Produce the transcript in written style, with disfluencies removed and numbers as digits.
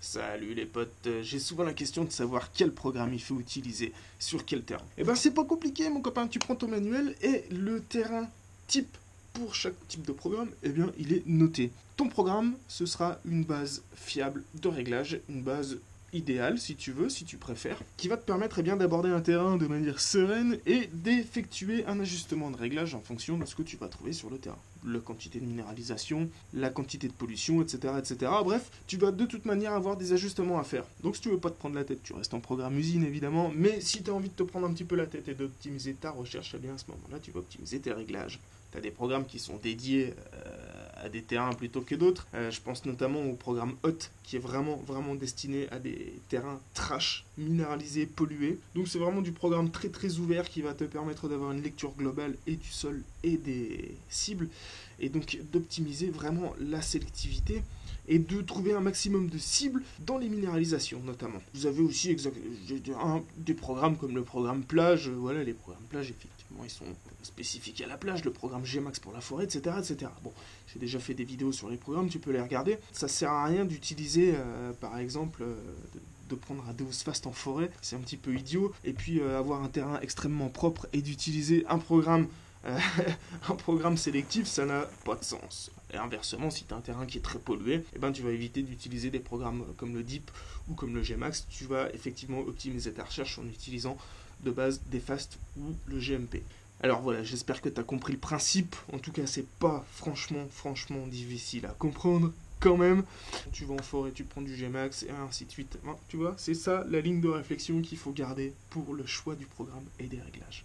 Salut les potes, j'ai souvent la question de savoir quel programme il faut utiliser sur quel terrain. Eh ben c'est pas compliqué mon copain, tu prends ton manuel et le terrain type pour chaque type de programme, eh bien il est noté. Ton programme, ce sera une base fiable de réglage, une base idéale si tu veux, si tu préfères, qui va te permettre bien d'aborder un terrain de manière sereine et d'effectuer un ajustement de réglage en fonction de ce que tu vas trouver sur le terrain. La quantité de minéralisation, la quantité de pollution, etc., etc. Bref, tu vas de toute manière avoir des ajustements à faire. Donc si tu veux pas te prendre la tête, tu restes en programme usine évidemment, mais si tu as envie de te prendre un petit peu la tête et d'optimiser ta recherche, eh bien à ce moment-là, tu vas optimiser tes réglages. Tu as des programmes qui sont dédiés à des terrains plutôt que d'autres. Je pense notamment au programme HOT, qui est vraiment destiné à des terrains trash, minéralisés, pollués. Donc c'est vraiment du programme très ouvert qui va te permettre d'avoir une lecture globale et du sol et des cibles, et donc d'optimiser vraiment la sélectivité et de trouver un maximum de cibles dans les minéralisations notamment. Vous avez aussi des programmes comme le programme plage, voilà, les programmes plage effectivement ils sont spécifiques à la plage, le programme Gmax pour la forêt, etc. etc. Bon, j'ai déjà fait des vidéos sur les programmes, tu peux les regarder. Ça sert à rien d'utiliser par exemple de prendre un Deus Fast en forêt, c'est un petit peu idiot, et puis avoir un terrain extrêmement propre et d'utiliser un programme un programme sélectif, ça n'a pas de sens. Et inversement, si tu as un terrain qui est très pollué, eh ben, tu vas éviter d'utiliser des programmes comme le DEEP ou comme le Gmax. Tu vas effectivement optimiser ta recherche en utilisant de base des FAST ou le GMP. Alors voilà, j'espère que tu as compris le principe. En tout cas, c'est pas franchement difficile à comprendre quand même. Tu vas en forêt, tu prends du Gmax et ainsi de suite. Tu vois, c'est ça la ligne de réflexion qu'il faut garder pour le choix du programme et des réglages.